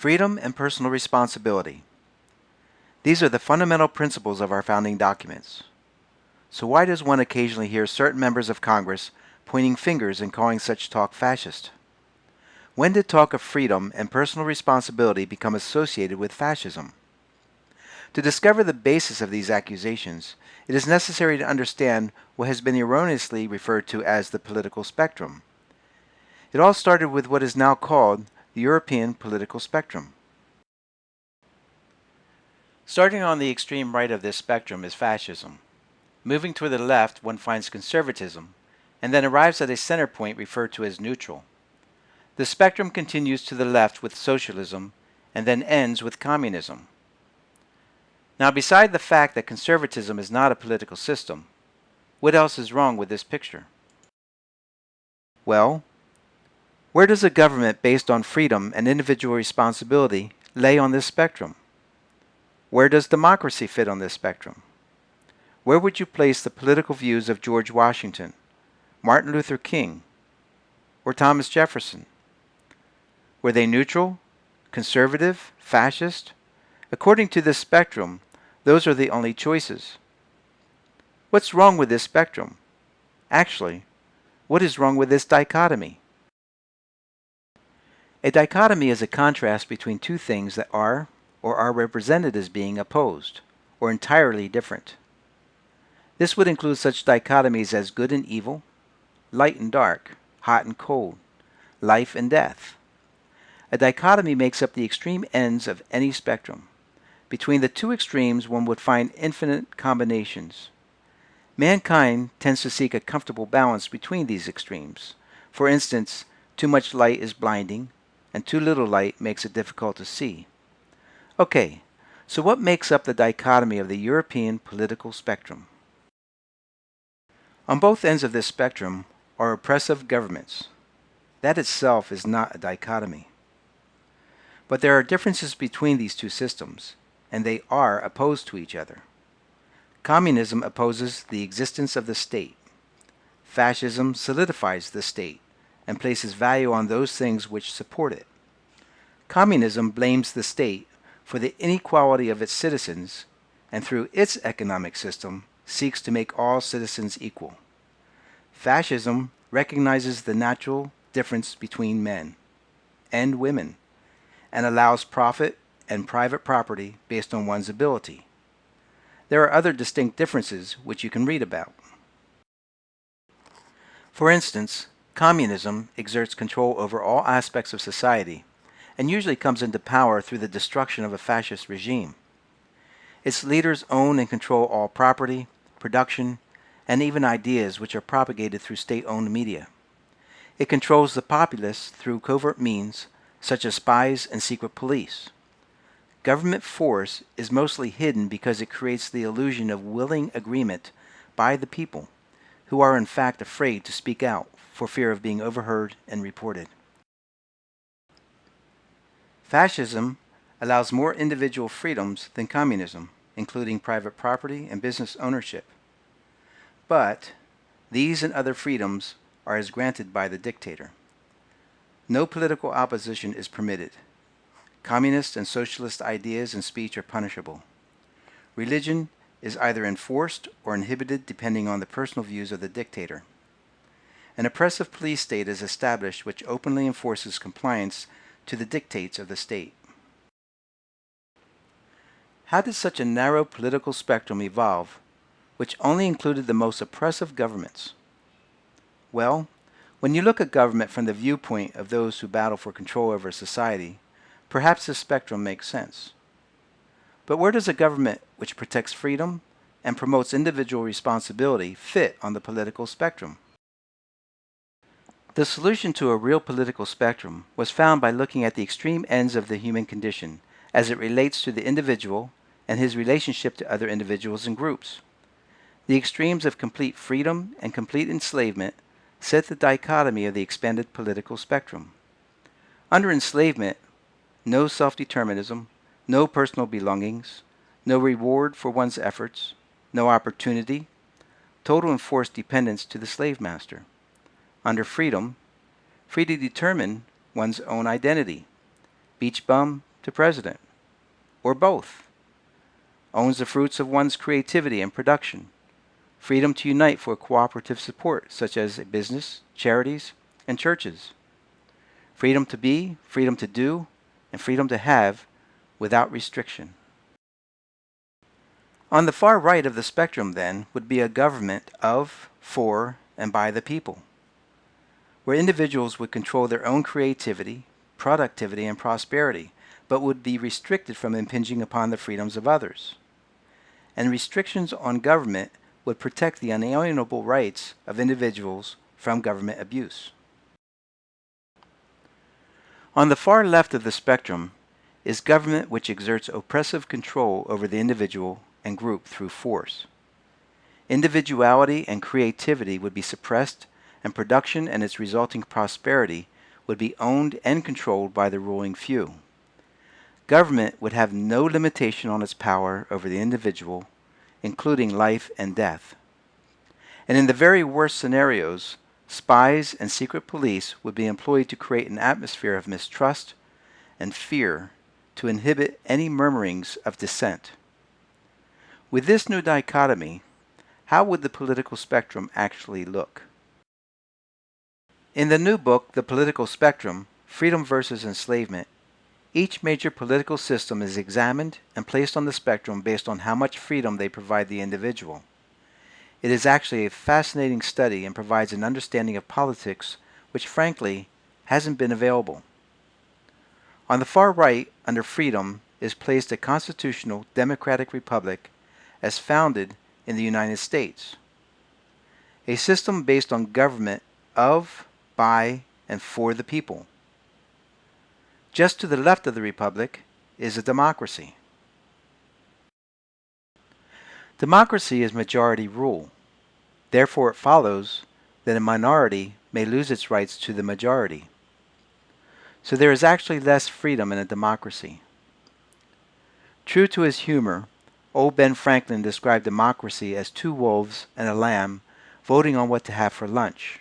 Freedom and personal responsibility. These are the fundamental principles of our founding documents. So why does one occasionally hear certain members of Congress pointing fingers and calling such talk fascist? When did talk of freedom and personal responsibility become associated with fascism? To discover the basis of these accusations, it is necessary to understand what has been erroneously referred to as the political spectrum. It all started with what is now called the European political spectrum. Starting on the extreme right of this spectrum is fascism. Moving toward the left, one finds conservatism, and then arrives at a center point referred to as neutral. The spectrum continues to the left with socialism, and then ends with communism. Now, beside the fact that conservatism is not a political system, what else is wrong with this picture? Well, where does a government based on freedom and individual responsibility lay on this spectrum? Where does democracy fit on this spectrum? Where would you place the political views of George Washington, Martin Luther King, or Thomas Jefferson? Were they neutral, conservative, fascist? According to this spectrum, those are the only choices. What's wrong with this spectrum? Actually, what is wrong with this dichotomy? A dichotomy is a contrast between two things that are or are represented as being opposed, or entirely different. This would include such dichotomies as good and evil, light and dark, hot and cold, life and death. A dichotomy makes up the extreme ends of any spectrum. Between the two extremes, one would find infinite combinations. Mankind tends to seek a comfortable balance between these extremes. For instance, too much light is blinding, and too little light makes it difficult to see. Okay, so what makes up the dichotomy of the European political spectrum? On both ends of this spectrum are oppressive governments. That itself is not a dichotomy. But there are differences between these two systems, and they are opposed to each other. Communism opposes the existence of the state. Fascism solidifies the state and places value on those things which support it. Communism blames the state for the inequality of its citizens, and through its economic system seeks to make all citizens equal. Fascism recognizes the natural difference between men and women, and allows profit and private property based on one's ability. There are other distinct differences which you can read about. For instance, communism exerts control over all aspects of society and usually comes into power through the destruction of a fascist regime. Its leaders own and control all property, production, and even ideas which are propagated through state-owned media. It controls the populace through covert means such as spies and secret police. Government force is mostly hidden because it creates the illusion of willing agreement by the people, who are in fact afraid to speak out for fear of being overheard and reported. Fascism allows more individual freedoms than communism, including private property and business ownership. But these and other freedoms are as granted by the dictator. No political opposition is permitted. Communist and socialist ideas and speech are punishable. Religion is either enforced or inhibited depending on the personal views of the dictator. An oppressive police state is established which openly enforces compliance to the dictates of the state. How did such a narrow political spectrum evolve, which only included the most oppressive governments? Well, when you look at government from the viewpoint of those who battle for control over society, perhaps this spectrum makes sense. But where does a government which protects freedom and promotes individual responsibility fit on the political spectrum? The solution to a real political spectrum was found by looking at the extreme ends of the human condition as it relates to the individual and his relationship to other individuals and groups. The extremes of complete freedom and complete enslavement set the dichotomy of the expanded political spectrum. Under enslavement, no self-determinism, no personal belongings, no reward for one's efforts, no opportunity, total enforced dependence to the slave master. Under freedom, free to determine one's own identity. Beach bum, to president, or both, owns the fruits of one's creativity and production, freedom to unite for cooperative support, such as a business, charities, and churches, freedom to be, freedom to do, and freedom to have without restriction. On the far right of the spectrum, then, would be a government of, for, and by the people, where individuals would control their own creativity, productivity, and prosperity, but would be restricted from impinging upon the freedoms of others. And restrictions on government would protect the unalienable rights of individuals from government abuse. On the far left of the spectrum is government which exerts oppressive control over the individual and group through force. Individuality and creativity would be suppressed, and production and its resulting prosperity would be owned and controlled by the ruling few. Government would have no limitation on its power over the individual, including life and death. And in the very worst scenarios, spies and secret police would be employed to create an atmosphere of mistrust and fear to inhibit any murmurings of dissent. With this new dichotomy, how would the political spectrum actually look? In the new book, The Political Spectrum, Freedom versus Enslavement, each major political system is examined and placed on the spectrum based on how much freedom they provide the individual. It is actually a fascinating study and provides an understanding of politics which, frankly, hasn't been available. On the far right, under freedom, is placed a constitutional democratic republic as founded in the United States, a system based on government of, by, and for the people. Just to the left of the republic is a democracy. Democracy is majority rule. Therefore, it follows that a minority may lose its rights to the majority. So there is actually less freedom in a democracy. True to his humor, old Ben Franklin described democracy as two wolves and a lamb voting on what to have for lunch.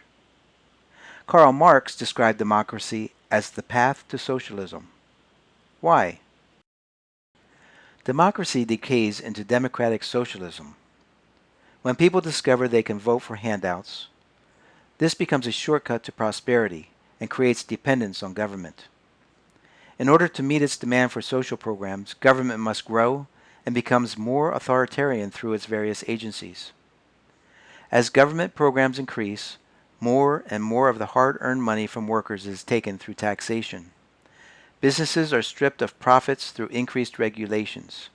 Karl Marx described democracy as the path to socialism. Why? Democracy decays into democratic socialism. When people discover they can vote for handouts, this becomes a shortcut to prosperity and creates dependence on government. In order to meet its demand for social programs, government must grow and becomes more authoritarian through its various agencies. As government programs increase, more and more of the hard-earned money from workers is taken through taxation. Businesses are stripped of profits through increased regulations.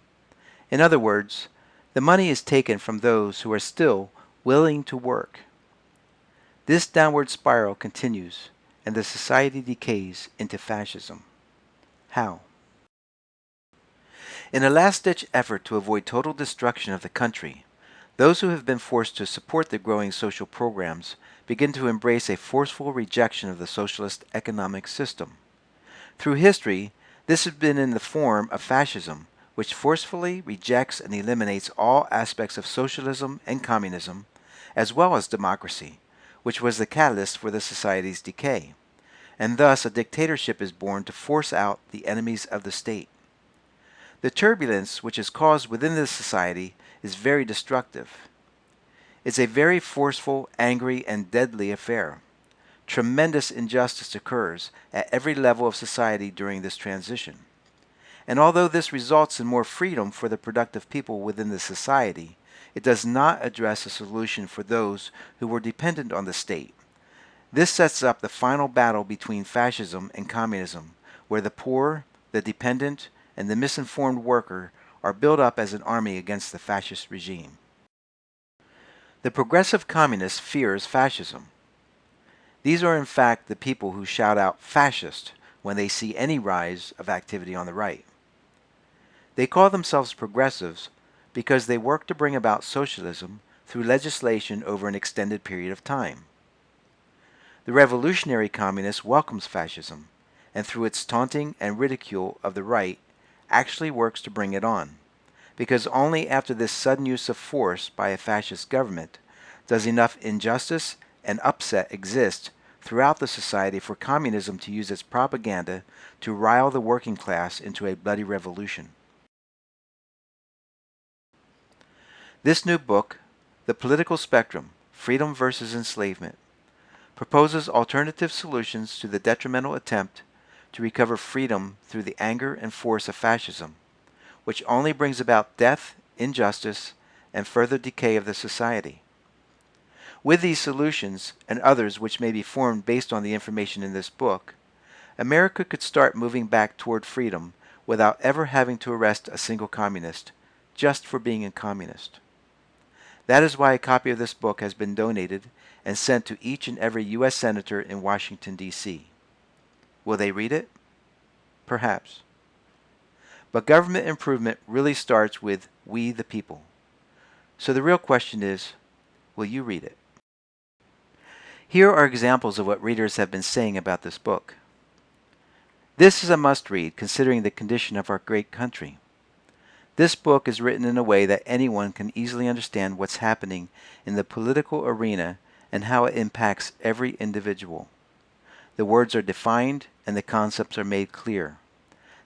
In other words, the money is taken from those who are still willing to work. This downward spiral continues, and the society decays into fascism. How? In a last-ditch effort to avoid total destruction of the country, those who have been forced to support the growing social programs begin to embrace a forceful rejection of the socialist economic system. Through history, this has been in the form of fascism, which forcefully rejects and eliminates all aspects of socialism and communism, as well as democracy, which was the catalyst for the society's decay. And thus a dictatorship is born to force out the enemies of the state. The turbulence which is caused within this society is very destructive. It's a very forceful, angry, and deadly affair. Tremendous injustice occurs at every level of society during this transition. And although this results in more freedom for the productive people within the society, it does not address a solution for those who were dependent on the state. This sets up the final battle between fascism and communism, where the poor, the dependent, and the misinformed worker are built up as an army against the fascist regime. The progressive communist fears fascism. These are in fact the people who shout out fascist when they see any rise of activity on the right. They call themselves progressives because they work to bring about socialism through legislation over an extended period of time. The revolutionary communist welcomes fascism, and through its taunting and ridicule of the right, actually works to bring it on, because only after this sudden use of force by a fascist government does enough injustice and upset exist throughout the society for communism to use its propaganda to rile the working class into a bloody revolution. This new book, The Political Spectrum, Freedom versus Enslavement, proposes alternative solutions to the detrimental attempt to recover freedom through the anger and force of fascism, which only brings about death, injustice, and further decay of the society. With these solutions, and others which may be formed based on the information in this book, America could start moving back toward freedom without ever having to arrest a single communist, just for being a communist. That is why a copy of this book has been donated and sent to each and every U.S. Senator in Washington, D.C. Will they read it? Perhaps. But government improvement really starts with we the people. So the real question is, will you read it? Here are examples of what readers have been saying about this book. This is a must-read considering the condition of our great country. This book is written in a way that anyone can easily understand what's happening in the political arena and how it impacts every individual. The words are defined and the concepts are made clear.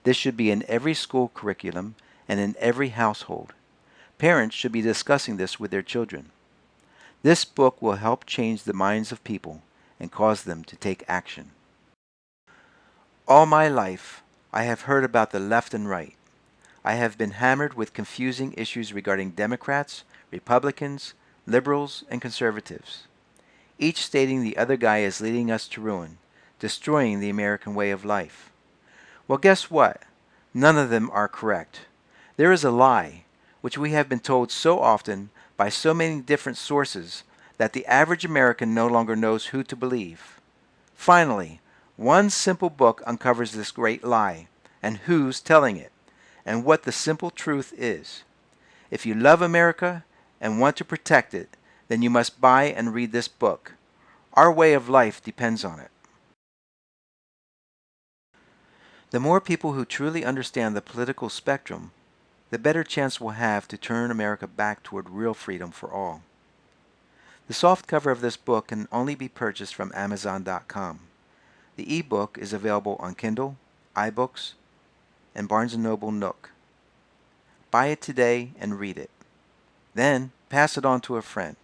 This should be in every school curriculum and in every household. Parents should be discussing this with their children. This book will help change the minds of people and cause them to take action. All my life, I have heard about the left and right. I have been hammered with confusing issues regarding Democrats, Republicans, liberals, and conservatives, each stating the other guy is leading us to ruin, destroying the American way of life. Well, guess what? None of them are correct. There is a lie, which we have been told so often by so many different sources that the average American no longer knows who to believe. Finally, one simple book uncovers this great lie, and who's telling it, and what the simple truth is. If you love America and want to protect it, then you must buy and read this book. Our way of life depends on it. The more people who truly understand the political spectrum, the better chance we'll have to turn America back toward real freedom for all. The soft cover of this book can only be purchased from Amazon.com. The e-book is available on Kindle, iBooks, and Barnes & Noble Nook. Buy it today and read it. Then pass it on to a friend.